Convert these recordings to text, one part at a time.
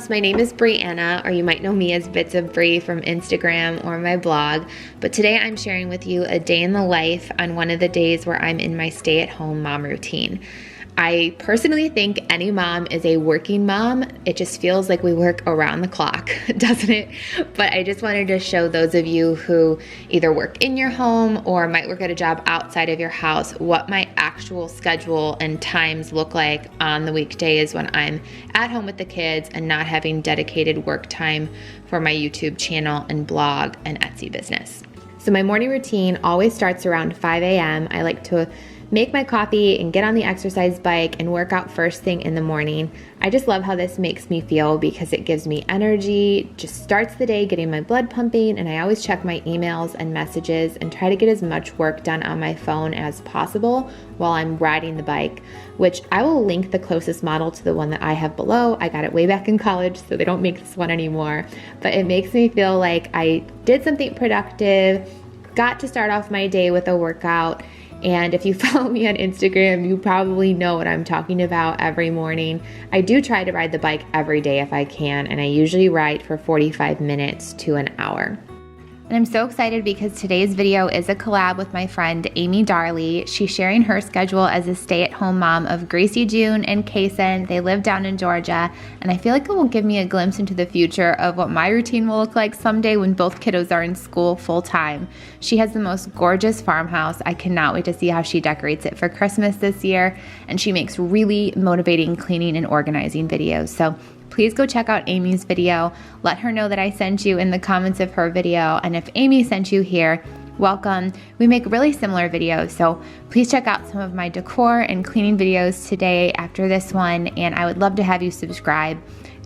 loves, my name is Brianna, or you might know me as Bits of Bri from Instagram or my blog, but today I'm sharing with you a day in the life on one of the days where I'm in my stay-at-home mom routine. I personally think any mom is a working mom. It just feels like we work around the clock, doesn't it? But I just wanted to show those of you who either work in your home or might work at a job outside of your house what my actual schedule and times look like on the weekdays when I'm at home with the kids and not having dedicated work time for my YouTube channel and blog and Etsy business. So my morning routine always starts around 5 a.m. I like to make my coffee and get on the exercise bike and work out first thing in the morning. I just love how this makes me feel because it gives me energy, just starts the day getting my blood pumping, and I always check my emails and messages and try to get as much work done on my phone as possible while I'm riding the bike, which I will link the closest model to the one that I have below. I got it way back in college, so they don't make this one anymore, but it makes me feel like I did something productive, got to start off my day with a workout. And if you follow me on Instagram, you probably know what I'm talking about every morning. I do try to ride the bike every day if I can, and I usually ride for 45 minutes to an hour. And I'm so excited because today's video is a collab with my friend Amy Darley. She's sharing her schedule as a stay-at-home mom of Gracie June and Kaysen. They live down in Georgia, and I feel like it will give me a glimpse into the future of what my routine will look like someday when both kiddos are in school full-time. She has the most gorgeous farmhouse. I cannot wait to see how she decorates it for Christmas this year, and she makes really motivating cleaning and organizing videos. So please go check out Amy's video. Let her know that I sent you in the comments of her video. And if Amy sent you here, welcome. We make really similar videos, so please check out some of my decor and cleaning videos today after this one. And I would love to have you subscribe.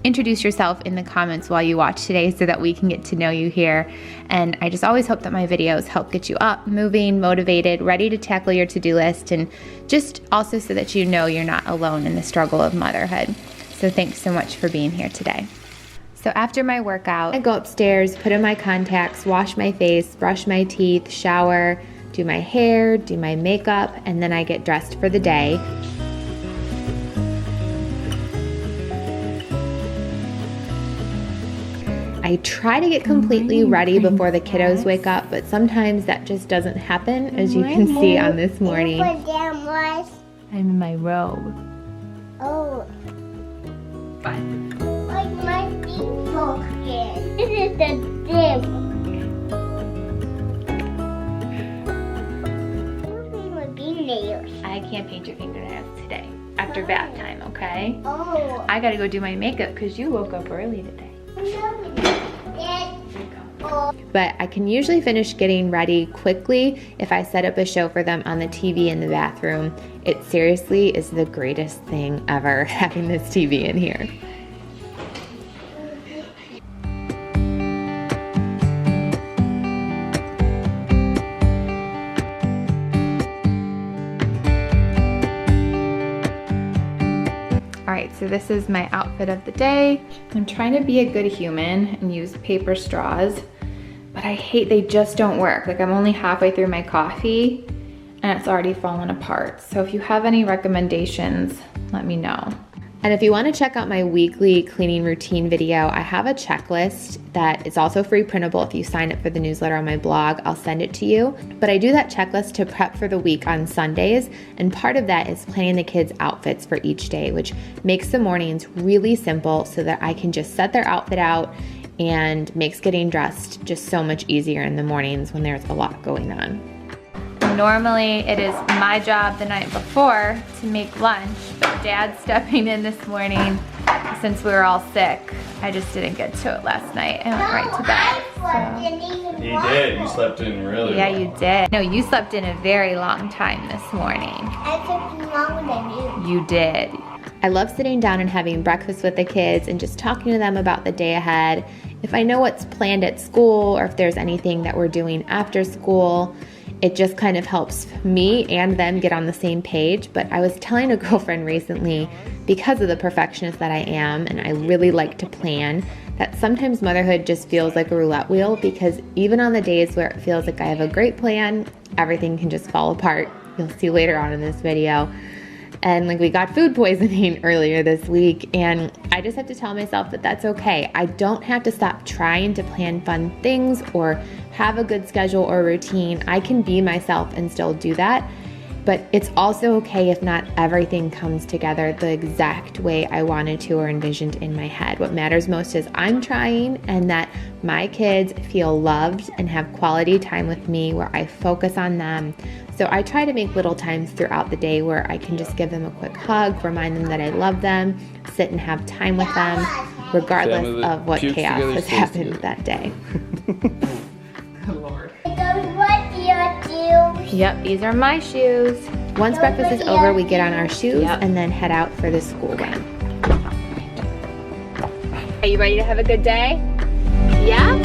Introduce yourself in the comments while you watch today so that we can get to know you here. And I just always hope that my videos help get you up, moving, motivated, ready to tackle your to-do list, and just also so that you know you're not alone in the struggle of motherhood. So thanks so much for being here today. So after my workout, I go upstairs, put in my contacts, wash my face, brush my teeth, shower, do my hair, do my makeup, and then I get dressed for the day. I try to get completely ready before the kiddos wake up, but sometimes that just doesn't happen, as you can see on this morning. I'm in my robe. Oh. Fine. Like my feet broken. This is the dim. Paint my fingernails. I can't paint your fingernails today after bath time, okay? Oh. I gotta go do my makeup because you woke up early today. But I can usually finish getting ready quickly if I set up a show for them on the TV in the bathroom. It seriously is the greatest thing ever, having this TV in here. Alright, so this is my outfit of the day. I'm trying to be a good human and use paper straws, but I hate they just don't work. Like, I'm only halfway through my coffee and it's already fallen apart. So if you have any recommendations, let me know. And if you want to check out my weekly cleaning routine video, I have a checklist that is also free printable. If you sign up for the newsletter on my blog, I'll send it to you. But I do that checklist to prep for the week on Sundays, and part of that is planning the kids' outfits for each day, which makes the mornings really simple so that I can just set their outfit out and makes getting dressed just so much easier in the mornings when there's a lot going on. Normally it is my job the night before to make lunch, but Dad's stepping in this morning since we were all sick. I just didn't get to it last night. I went right to bed. You did. You slept in really Yeah, well. you did. No, you slept in a very long time this morning. I slept longer than you. You did. I love sitting down and having breakfast with the kids and just talking to them about the day ahead. If I know what's planned at school or if there's anything that we're doing after school, it just kind of helps me and them get on the same page. But I was telling a girlfriend recently, because of the perfectionist that I am, and I really like to plan, that sometimes motherhood just feels like a roulette wheel, because even on the days where it feels like I have a great plan, everything can just fall apart. You'll see later on in this video. And like we got food poisoning earlier this week, and I just have to tell myself that that's okay. I don't have to stop trying to plan fun things or have a good schedule or routine. I can be myself and still do that. But it's also okay if not everything comes together the exact way I wanted to or envisioned in my head. What matters most is I'm trying, and that my kids feel loved and have quality time with me where I focus on them. So I try to make little times throughout the day where I can just give them a quick hug, remind them that I love them, sit and have time with them, regardless of what chaos has happened that day. Those what your shoes. Yep, these are my shoes. Once breakfast is over, we get on our shoes and then head out for the school run. Are you ready to have a good day? Yeah?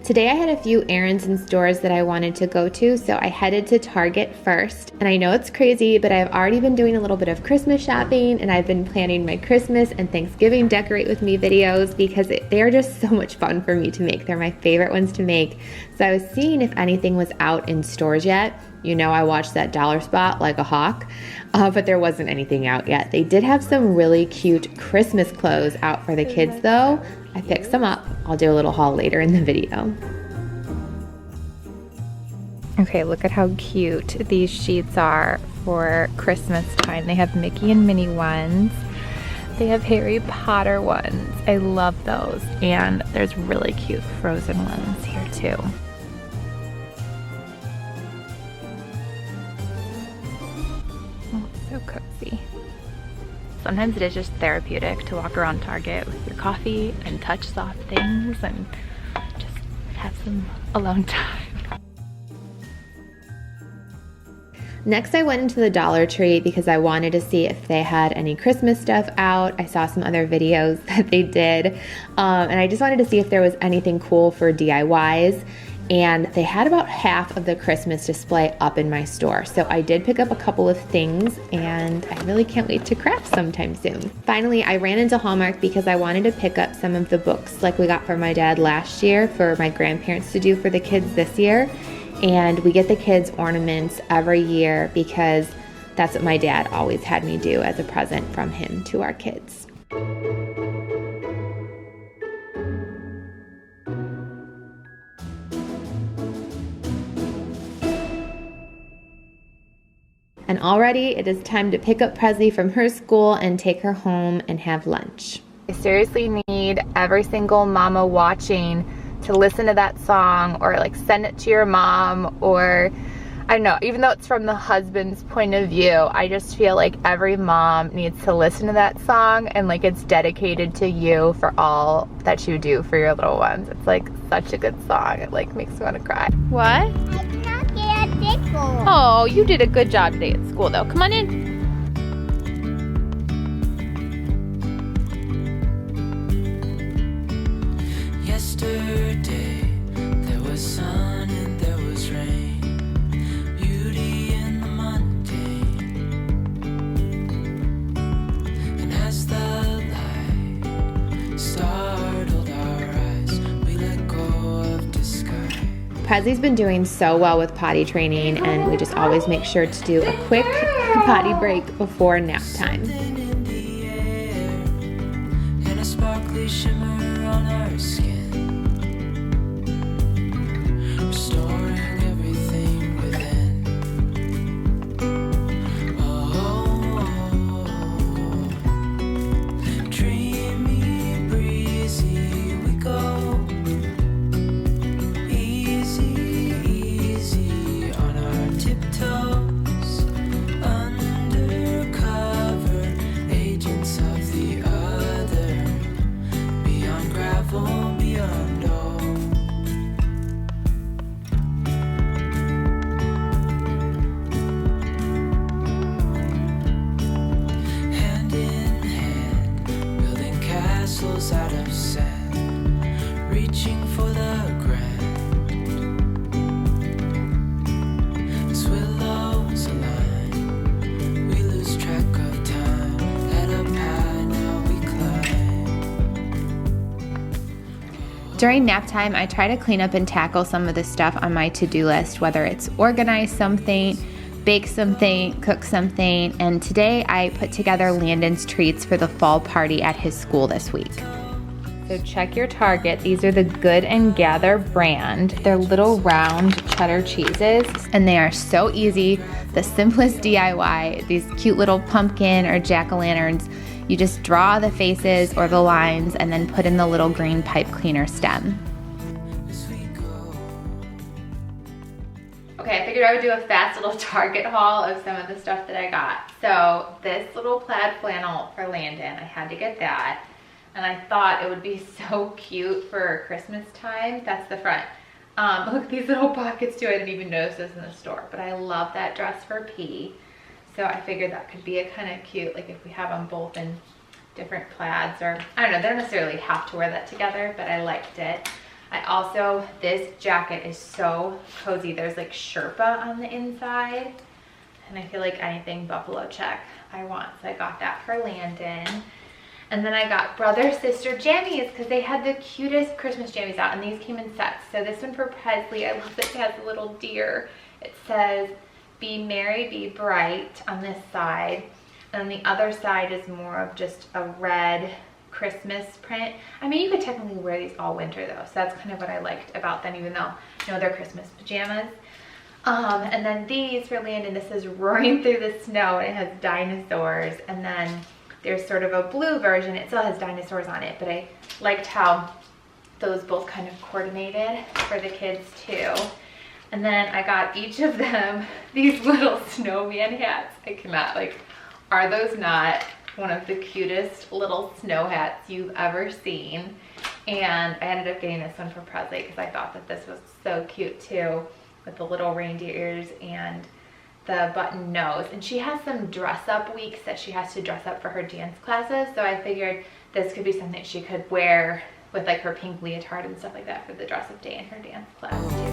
Today I had a few errands and stores that I wanted to go to, so I headed to Target first. And I know it's crazy, but I've already been doing a little bit of Christmas shopping, and I've been planning my Christmas and Thanksgiving Decorate With Me videos because they are just so much fun for me to make. They're my favorite ones to make. So I was seeing if anything was out in stores yet. You know, I watched that dollar spot like a hawk, but there wasn't anything out yet. They did have some really cute Christmas clothes out for the kids though. I picked some up. I'll do a little haul later in the video. Okay, look at how cute these sheets are for Christmas time. They have Mickey and Minnie ones. They have Harry Potter ones. I love those. And there's really cute Frozen ones here too. Oh, so cozy. Sometimes it is just therapeutic to walk around Target with your coffee and touch soft things and just have some alone time. Next, I went into the Dollar Tree because I wanted to see if they had any Christmas stuff out. I saw some other videos that they did, and I just wanted to see if there was anything cool for DIYs. And they had about half of the Christmas display up in my store. So I did pick up a couple of things, and I really can't wait to craft sometime soon. Finally, I ran into Hallmark because I wanted to pick up some of the books like we got for my dad last year for my grandparents to do for the kids this year. And we get the kids ornaments every year because that's what my dad always had me do as a present from him to our kids. And already it is time to pick up Presley from her school and take her home and have lunch. I seriously need every single mama watching to listen to that song or like send it to your mom, or I don't know, even though it's from the husband's point of view, I just feel like every mom needs to listen to that song, and like it's dedicated to you for all that you do for your little ones. It's like such a good song. It like makes me want to cry. What? I cannot get a DECOR. Oh, you did a good job today at school though. Come on in. Yesterday there was sun and there was rain, beauty in the mundane. And as the light startled our eyes, we let go of disguise. Presley's been doing so well with potty training, and we just always make sure to do a quick potty break before nap time. In the air, and a sparkly shimmer on our skin. Restoring everything within. Oh, dreamy, breezy we go. Easy, easy on our tiptoes. Undercover agents of the other. During nap time, I try to clean up and tackle some of the stuff on my to-do list, whether it's organize something, bake something, cook something, and today I put together Landon's treats for the fall party at his school this week. So check your Target. These are the Good and Gather brand. They're little round cheddar cheeses, and they are so easy. The simplest DIY, these cute little pumpkin or jack-o'-lanterns. You just draw the faces or the lines and then put in the little green pipe cleaner stem. Okay, I figured I would do a fast little Target haul of some of the stuff that I got. So this little plaid flannel for Landon, I had to get that. And I thought it would be so cute for Christmas time. That's the front. Look at these little pockets too. I didn't even notice this in the store, but I love that dress for P. So I figured that could be a kind of cute, like if we have them both in different plaids, or I don't know, they don't necessarily have to wear that together, but I liked it. I also, this jacket is so cozy. There's like Sherpa on the inside, and I feel like anything buffalo check I want. So I got that for Landon. And then I got brother-sister jammies because they had the cutest Christmas jammies out, and these came in sets. So this one for Presley, I love that it has a little deer. It says, "Be merry, be bright" on this side. And then the other side is more of just a red Christmas print. I mean, you could technically wear these all winter though. So that's kind of what I liked about them, even though, you know, they're Christmas pajamas. And then these for Landon, this is Roaring Through the Snow, and it has dinosaurs. And then there's sort of a blue version. It still has dinosaurs on it, but I liked how those both kind of coordinated for the kids too. And then I got each of them these little snowman hats. I cannot, like, are those not one of the cutest little snow hats you've ever seen? And I ended up getting this one for Presley because I thought that this was so cute too, with the little reindeer ears and the button nose. And she has some dress up weeks that she has to dress up for her dance classes, so I figured this could be something she could wear with like her pink leotard and stuff like that for the dress up day in her dance class too.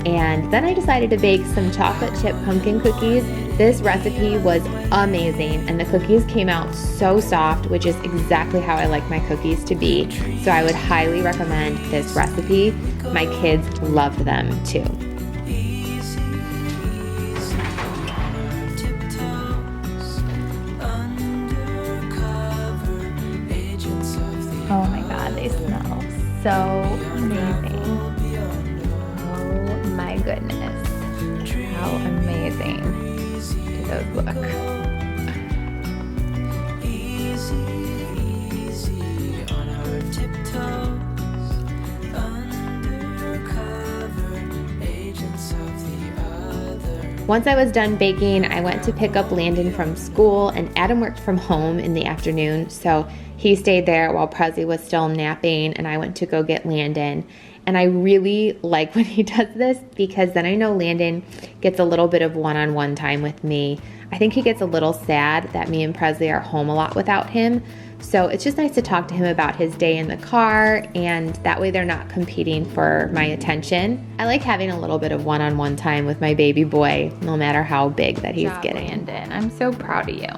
And then I decided to bake some chocolate chip pumpkin cookies. This recipe was amazing, and the cookies came out so soft, which is exactly how I like my cookies to be. So I would highly recommend this recipe. My kids loved them too. Oh my God, they smell so amazing. Oh my goodness. How amazing do those look? Once I was done baking, I went to pick up Landon from school, and Adam worked from home in the afternoon, so he stayed there while Presley was still napping, and I went to go get Landon. And I really like when he does this, because then I know Landon gets a little bit of one-on-one time with me. I think he gets a little sad that me and Presley are home a lot without him. So it's just nice to talk to him about his day in the car, and that way they're not competing for my attention. I like having a little bit of one-on-one time with my baby boy, no matter how big that he's getting. Landon, I'm so proud of you.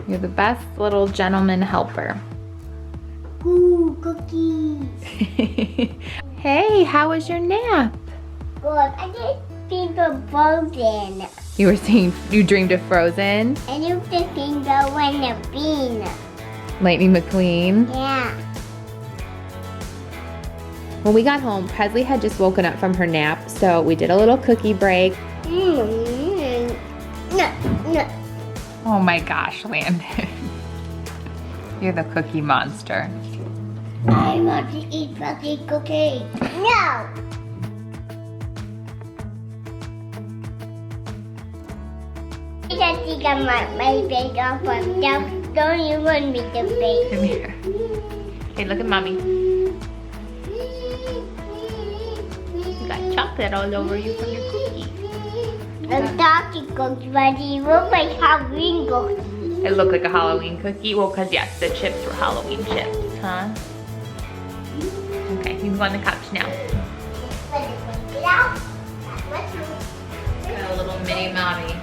You're the best little gentleman helper. Ooh, cookies. Hey, how was your nap? Good. I did think of Frozen. You were saying you dreamed of Frozen? And you just think of when the bean. Lightning McQueen? Yeah. When we got home, Presley had just woken up from her nap, so we did a little cookie break. No. Oh my gosh, Landon. You're the cookie monster. I want to eat fluffy cookie. No! I think I might bake off of them. Don't you want me to bake? Come here. Hey, look at mommy. You got chocolate all over you from your cookie. The doggy cookie, but it looks like Halloween cookie. It looked like a Halloween cookie? Well, because yes, the chips were Halloween chips, huh? Okay, you can go on the couch now. Got a little mini mommy.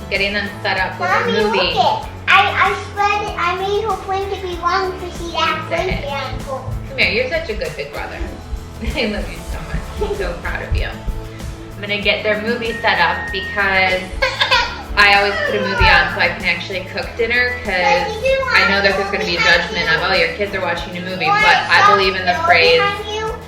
Getting them set up for the movie. Look it. I spread it. I made her point to be wrong because she acts Come here, you're such a good big brother. I love you so much. I'm so proud of you. I'm gonna get their movie set up because I always put a movie on so I can actually cook dinner, because I know that there's gonna be a judgment of, oh, your kids are watching a movie, but I believe in the phrase,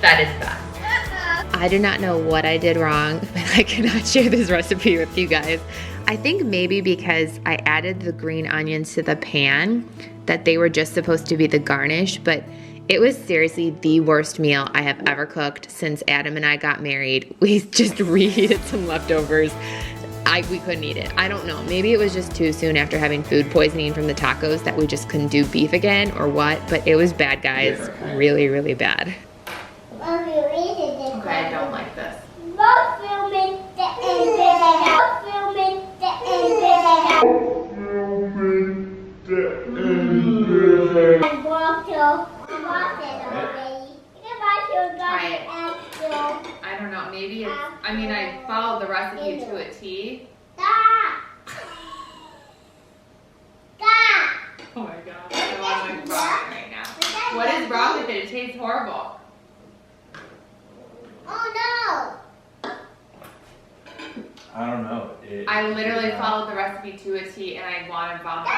that is best. I do not know what I did wrong, but I cannot share this recipe with you guys. I think maybe because I added the green onions to the pan, that they were just supposed to be the garnish, but it was seriously the worst meal I have ever cooked since Adam and I got married. We just reheated some leftovers. We couldn't eat it. I don't know. Maybe it was just too soon after having food poisoning from the tacos that we just couldn't do beef again or what, but it was bad, guys. Really, really bad. Okay, I don't like this. Try it. I don't know, maybe it's, I mean, I followed the recipe to a T. Oh my god, I want my ramen right now. What is wrong with it? It tastes horrible. Oh I don't know. I literally followed the recipe to a T and I want to vomit.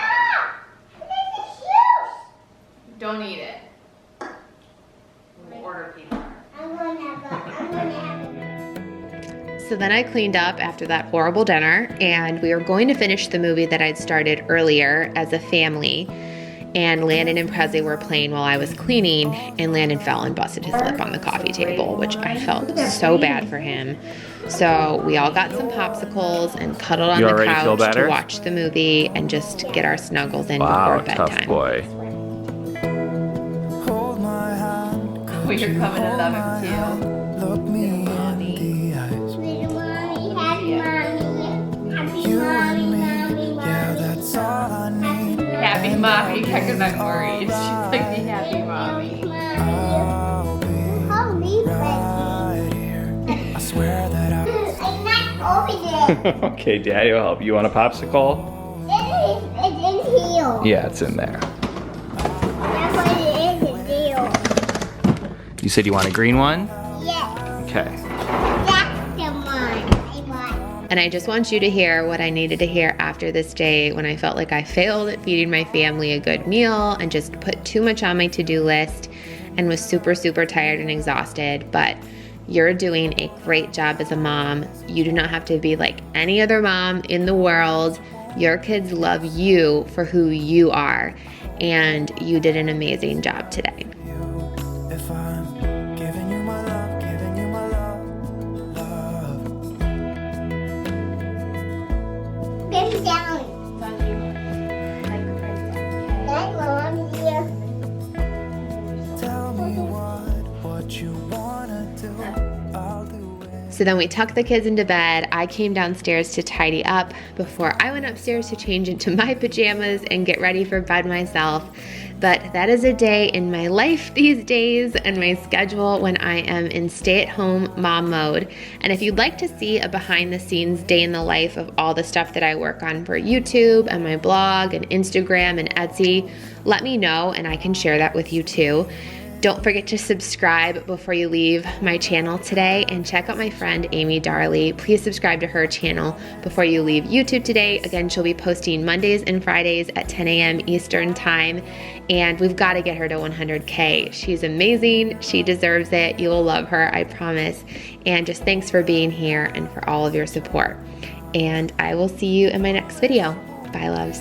Don't eat it. We'll order pizza. So then I cleaned up after that horrible dinner, and we were going to finish the movie that I'd started earlier as a family. And Landon and Presley were playing while I was cleaning, and Landon fell and busted his lip on the coffee table, which I felt so bad for him. So we all got some popsicles and cuddled on the couch to watch the movie and just get our snuggles in before bedtime. Tough boy. Oh, you're coming to love him too. Look me in the eyes. Yeah, that's all I need. Happy mommy, because I'm worried. She's like the happy mommy. I'll be right here. I swear that Okay, Daddy will help. You want a popsicle? It's in here. Yeah, it's in there. That's what it is, it's here. You said you want a green one? Yes, Okay. that's the one I want. And I just want you to hear what I needed to hear after this day when I felt like I failed at feeding my family a good meal and just put too much on my to-do list and was super, super tired and exhausted. But you're doing a great job as a mom. You do not have to be like any other mom in the world. Your kids love you for who you are, and you did an amazing job today. if I'm giving you my love, giving you my love. Put it down. That one here. Tell me what you wanna do. I'll do it. So then we tucked the kids into bed. I came downstairs to tidy up before I went upstairs to change into my pajamas and get ready for bed myself. But that is a day in my life these days and my schedule when I am in stay-at-home mom mode. And if you'd like to see a behind-the-scenes day in the life of all the stuff that I work on for YouTube and my blog and Instagram and Etsy, let me know and I can share that with you too. Don't forget to subscribe before you leave my channel today, and check out my friend Amy Darley. Please subscribe to her channel before you leave YouTube today. Again, she'll be posting Mondays and Fridays at 10 a.m. Eastern time, and we've got to get her to 100K. She's amazing. She deserves it. You will love her, I promise. And just thanks for being here and for all of your support. And I will see you in my next video. Bye, loves.